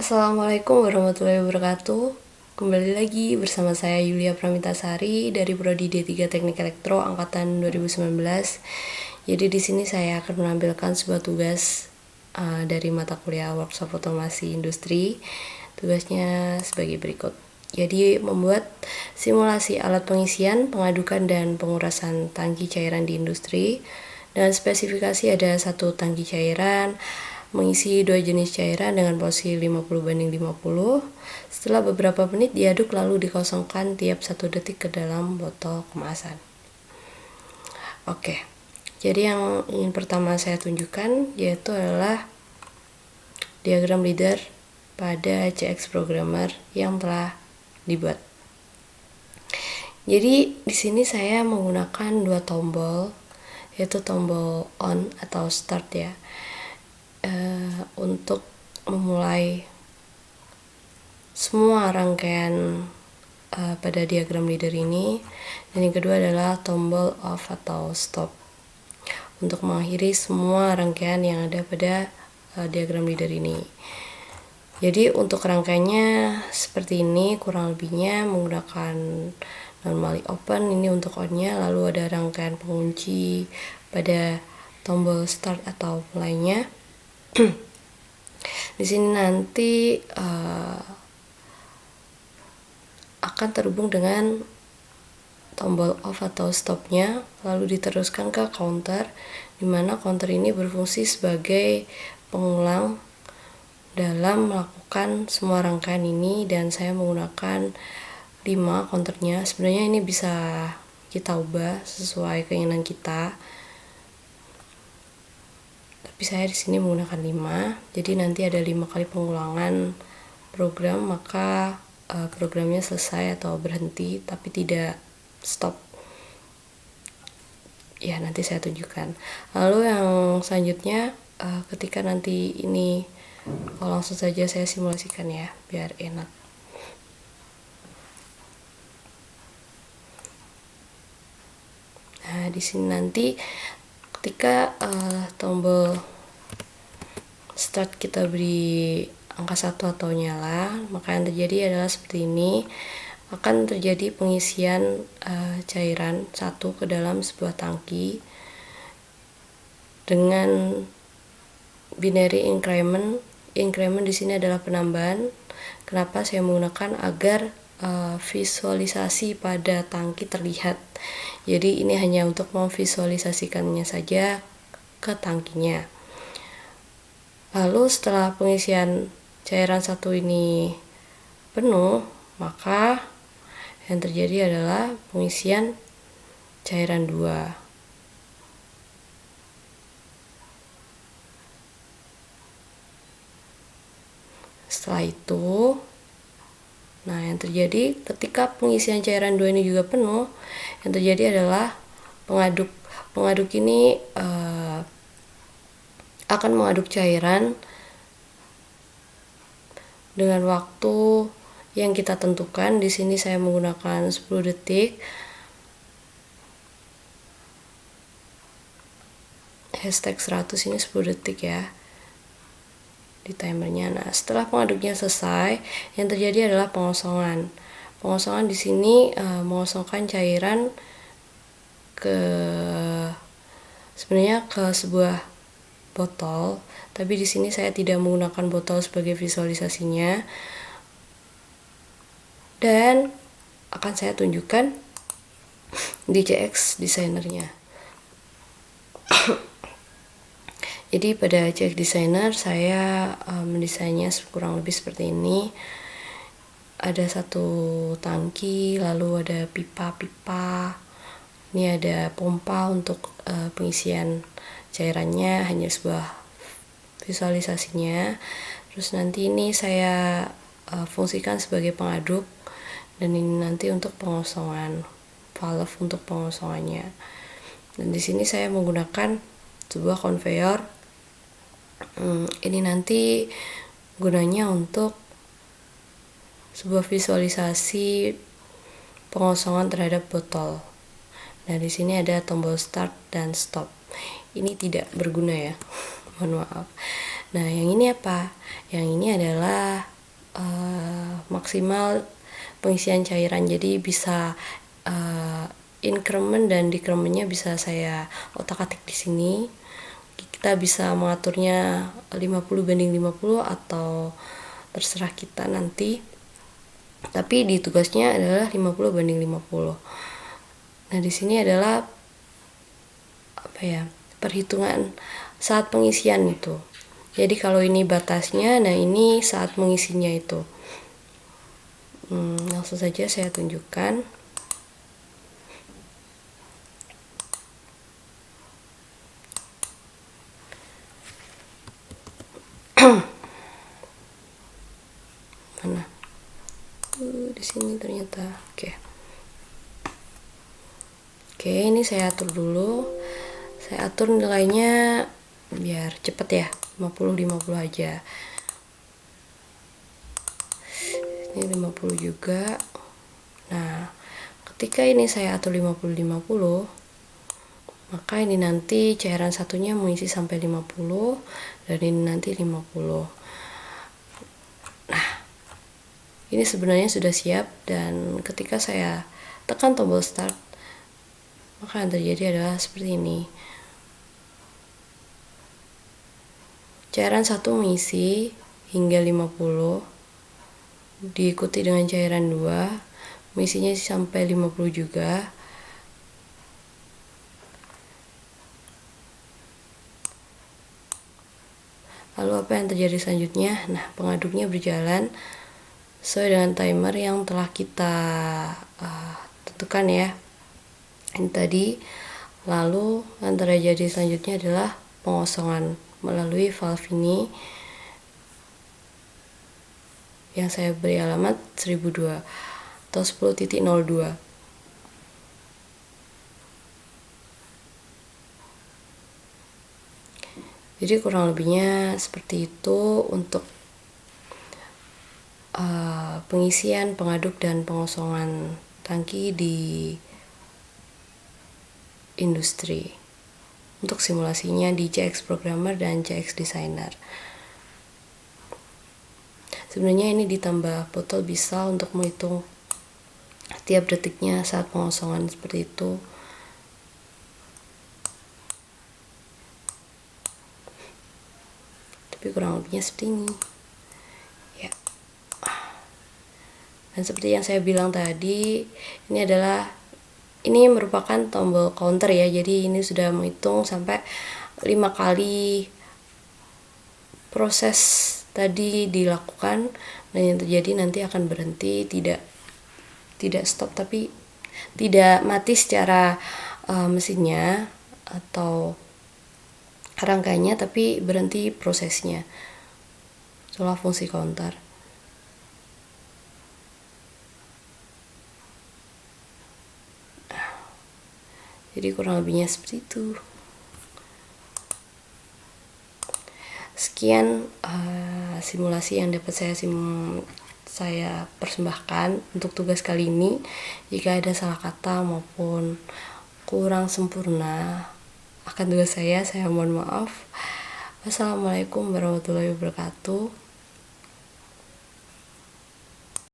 Assalamualaikum warahmatullahi wabarakatuh. Kembali lagi bersama saya Yulia Pramitasari dari Prodi D3 Teknik Elektro angkatan 2019. Jadi di sini saya akan menampilkan sebuah tugas dari mata kuliah workshop otomasi industri. Tugasnya sebagai berikut. Jadi membuat simulasi alat pengisian, pengadukan dan pengurasan tangki cairan di industri. Dan spesifikasi ada satu tangki cairan mengisi dua jenis cairan dengan posisi 50/50. Setelah beberapa menit diaduk lalu dikosongkan tiap 1 detik ke dalam botol kemasan. Oke, jadi yang ingin pertama saya tunjukkan yaitu adalah diagram leader pada CX Programmer yang telah dibuat. Jadi di sini saya menggunakan dua tombol, yaitu tombol on atau start ya, untuk memulai semua rangkaian pada diagram leader ini, dan yang kedua adalah tombol off atau stop untuk mengakhiri semua rangkaian yang ada pada diagram leader ini. Jadi untuk rangkaiannya seperti ini kurang lebihnya, menggunakan normally open ini untuk on-nya, lalu ada rangkaian pengunci pada tombol start atau mulainya. Di sini nanti akan terhubung dengan tombol off atau stopnya, lalu diteruskan ke counter, di mana counter ini berfungsi sebagai pengulang dalam melakukan semua rangkaian ini, dan saya menggunakan 5 counternya. Sebenarnya ini bisa kita ubah sesuai keinginan kita, tapi saya di sini menggunakan 5. Jadi nanti ada 5 kali pengulangan program, maka programnya selesai atau berhenti, tapi tidak stop. Ya, nanti saya tunjukkan. Lalu yang selanjutnya, ketika nanti ini, langsung saja saya simulasikan ya, biar enak. Nah, di sini nanti ketika tombol start kita beri angka 1 atau nyala, maka yang terjadi adalah seperti ini. Akan terjadi pengisian cairan 1 ke dalam sebuah tangki dengan binary increment. Increment di sini adalah penambahan. Kenapa saya menggunakan agar visualisasi pada tangki terlihat. Jadi ini hanya untuk memvisualisasikannya saja ke tangkinya. Lalu setelah pengisian cairan 1 ini penuh, maka yang terjadi adalah pengisian cairan 2. Setelah itu, nah yang terjadi ketika pengisian cairan 2 ini juga penuh, yang terjadi adalah pengaduk ini akan mengaduk cairan dengan waktu yang kita tentukan. Di sini saya menggunakan 10 detik. Hashtag 100 ini 10 detik ya di timernya. Nah, setelah pengaduknya selesai, yang terjadi adalah pengosongan. Pengosongan di sini mengosongkan cairan sebenarnya ke sebuah botol, tapi di sini saya tidak menggunakan botol sebagai visualisasinya, dan akan saya tunjukkan di CX Designer-nya. Jadi pada CX Designer saya mendesainnya kurang lebih seperti ini. Ada satu tangki, lalu ada pipa-pipa. Ini ada pompa untuk pengisian cairannya, hanya sebuah visualisasinya. Terus nanti ini saya fungsikan sebagai pengaduk, dan ini nanti untuk pengosongan, valve untuk pengosongannya. Dan di sini saya menggunakan sebuah conveyor. Ini nanti gunanya untuk sebuah visualisasi pengosongan terhadap botol. Nah, di sini ada tombol start dan stop. Ini tidak berguna ya, mohon maaf. Nah, yang ini apa? Yang ini adalah maksimal pengisian cairan, jadi bisa increment dan decrementnya bisa saya otak-atik di sini. Kita bisa mengaturnya 50/50 atau terserah kita nanti, tapi di tugasnya adalah 50/50. Nah, di sini adalah perhitungan saat pengisian itu. Jadi kalau ini batasnya, nah ini saat mengisinya itu. Langsung saja saya tunjukkan. Mana? Di sini ternyata. Oke, ini saya atur dulu. Saya atur nilainya biar cepet ya, 50/50 aja. Ini 50 juga. Nah, ketika ini saya atur 50/50, maka ini nanti cairan satunya mengisi sampai 50 dan ini nanti 50. Nah, ini sebenarnya sudah siap, dan ketika saya tekan tombol start, maka yang terjadi adalah seperti ini. Cairan satu mengisi hingga 50, diikuti dengan cairan 2 mengisinya sampai 50 juga. Lalu apa yang terjadi selanjutnya? Nah, pengaduknya berjalan sesuai dengan timer yang telah kita tentukan ya, ini tadi. Lalu yang terjadi selanjutnya adalah pengosongan melalui valve ini yang saya beri alamat 1002 atau 10.02. Jadi kurang lebihnya seperti itu untuk pengisian, pengaduk, dan pengosongan tangki di industri. Untuk simulasinya di CX Programmer dan CX Designer. Sebenarnya ini ditambah botol bisa untuk menghitung tiap detiknya saat pengosongan seperti itu. Tapi kurang lebihnya seperti ini ya. Dan seperti yang saya bilang tadi, ini merupakan tombol counter ya. Jadi ini sudah menghitung sampai 5 kali proses tadi dilakukan, dan yang terjadi nanti akan berhenti, tidak stop, tapi tidak mati secara mesinnya atau rangkaiannya, tapi berhenti prosesnya. Itulah fungsi counter. Jadi kurang lebihnya seperti itu. Sekian simulasi yang dapat saya persembahkan untuk tugas kali ini. Jika ada salah kata maupun kurang sempurna akan tugas saya mohon maaf. Wassalamualaikum warahmatullahi wabarakatuh.